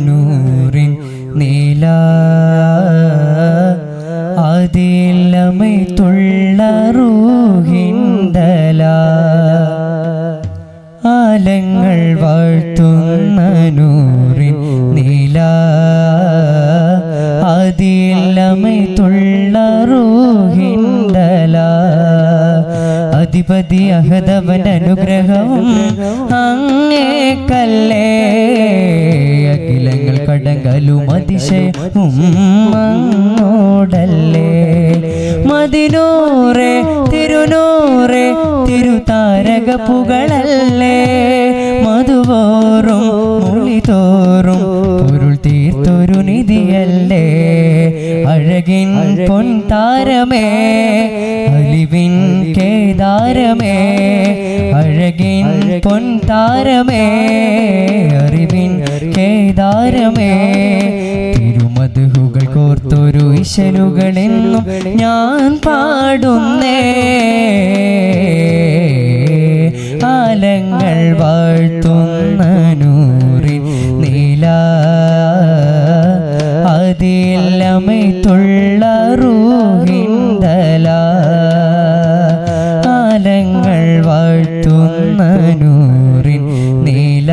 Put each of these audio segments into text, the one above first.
നൂറിൻ നീല അതിലമൈത്തുള്ള റൂഹിന്തല ആലങ്ങൾ വാഴ്ത്തുന്ന നൂറിൻ നീല അതിലമൈത്തുള്ള റൂഹിന്തല അധിപതി അഹദവൻ അനുഗ്രഹവും അങ്ങേക്കല്ലേ അഖിലങ്ങൾ കടങ്കലും അതിശയവും അങ്ങോടല്ലേ മദിനൂറേ തിരുനൂറേ തിരുതാരക പുകളല്ലേ മധുവോറും മൊഴിതോറും പൊരുൾ തീർത്തൊരു നിധിയല്ലേ അഴകിൻ പൊൻതാരമേ അലിവിൻ കേദാരമേ അഴകിൻ പൊൻതാരമേ അറിവിൻ കേദാരമേ തിരുമധുകൾ കോർത്തൊരു ഇശലുകളെന്നും ഞാൻ പാടുന്നേ ആലങ്ങൾ വാഴ്ത്തുന്ന നൂറിൻ നീല അതിലമൈത്തുള്ള റൂഹിന്തല ആലങ്ങൾ വാഴ്ത്തുന്ന നൂറിൻ നീല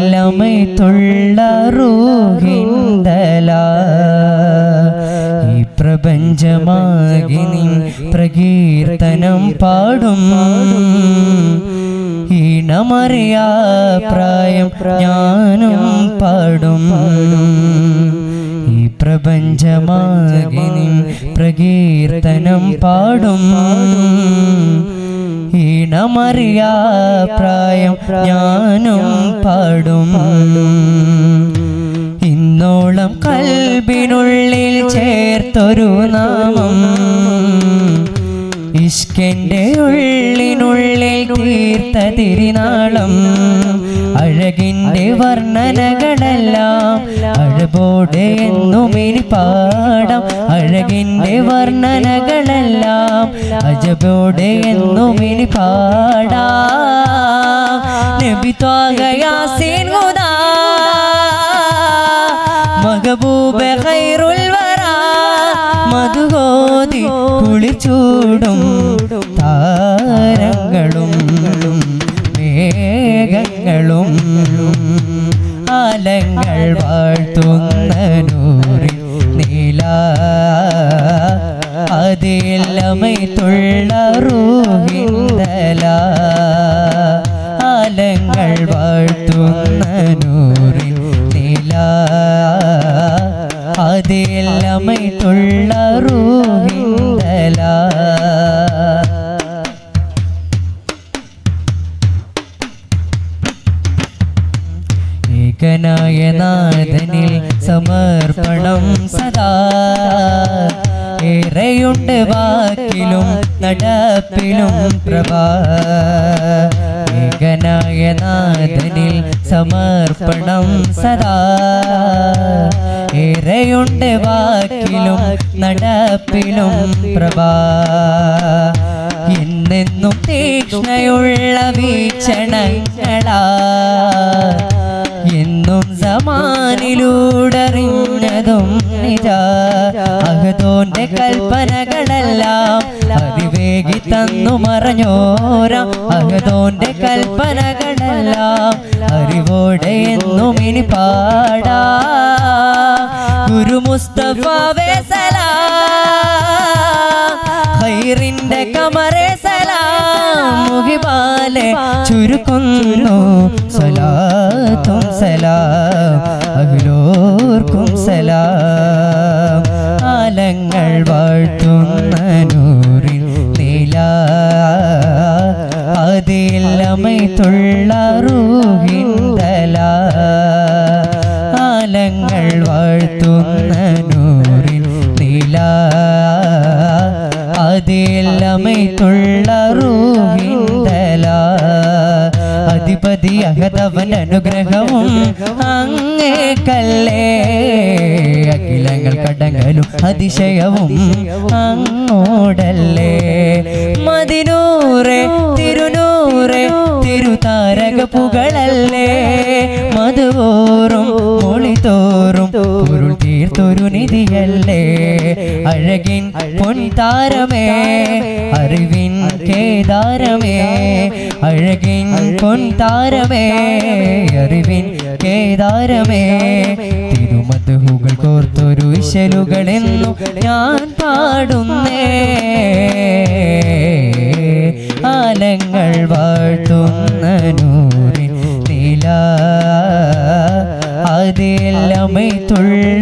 അതിലമൈത്തുള്ള റൂഹിന്തല ഈ പ്രപഞ്ചമാകി നിൻ പ്രകീർത്തനം പാടും ഈണമറിയാ പ്രായം ഞാനും പാടും ഈ പ്രപഞ്ചമാകി നിൻ പ്രകീർത്തനം പാടും ഈണമറിയാ പ്രായം ഞാനും പാടും ഇന്നോളം കൽബിനുള്ളിൽ ചേർത്തൊരു നാമം ഇഷ്കന്റെ ഉള്ളിനുള്ളിൽ തീർത്ത തിരുനാളം അഴകിൻ്റെ വർണ്ണനകളെല്ലാം അഴബോടെ എന്നും ഇനി പാടാം അഴകിൻ്റെ വർണ്ണനകളെല്ലാം അജബോടെ എന്നും ഇനി പാടാം നബി ത്വാഹ യാസീൻ ഹുദാ മഹബൂബ് ഖൈറുൽ വറാ മധുഗോതി കുളിച്ചൂടും താരങ്ങളും മേഘങ്ങളും ആലങ്ങൾ വാഴ്ത്തുന്ന നൂറിൻ നീല അതിലമൈത്തുള്ള റൂഹിന്തല ആലങ്ങൾ വാഴ്ത്തുന്ന നൂറിൻ നീല അതിലമൈത്തുള്ള റൂഹിന്തല ഏകനായ നാഥനിൽ സമർപ്പണം സദാ ഏറെയുണ്ട് വാക്കിലും നടപ്പിലും പ്രഭാ ഏകനായ നാഥനിൽ സമർപ്പണം സദാ ഏറെയുണ്ട് വാക്കിലും നടപ്പിലും പ്രഭാ എന്നെന്നും തീക്ഷ്ണയുള്ള വീക്ഷണങ്ങളാ എന്നും സമാനിലൂടറിഞ്ഞതും നിജാ അഹദോന്റെ കൽപ്പനകളെല്ലാം അതിവേഗി തന്നു മറഞ്ഞോരാം അഹദോന്റെ കൽപ്പനകളെല്ലാം അറിവോടെ എന്നും ഇനി പാടാ ഗുരു മുസ്തഫ സലാം ഖൈറിന്റെ കമറേ സലാം മുഹിബാലെ ചുരുക്കുന്നു സലാത്തും സലാം അഖിലോർക്കും സലാം ആലങ്ങൾ വാഴ്ത്തുന്ന നൂറിൻ നീല അതിലമൈത്തുള്ള റൂഹിന്തല ആലങ്ങൾ വാഴ്ത്തുന്ന നൂറിൻ നീല അതിലമൈത്തുള്ള റൂഹിന്തല അധിപതി അഹദവൻ അനുഗ്രഹവും അങ്ങേക്കല്ലേ അഖിലങ്ങൾ കടങ്ങലും അതിശയവും അങ്ങോടല്ലേ മദിനൂറെ തിരുനൂറെ തിരുതാരക പുകളല്ലേ മധുവോറും മൊളിതോറും പൊരുൾ തീർത്തൊരു നിധിയല്ലേ അഴകിൻ പൊൻതാരമേ അറിവിൻ കേദാരമേ അഴകിൻ പൊൻതാരമേ അറിവിൻ കേദാരമേ തിരുമധുകൾ കോർത്തൊരു ഇശലുകളെന്നു ഞാൻ പാടുന്നേ ആലങ്ങൾ വാഴ്ത്തുന്ന നൂറിൻ നില അതിലമൈത്തുള്ള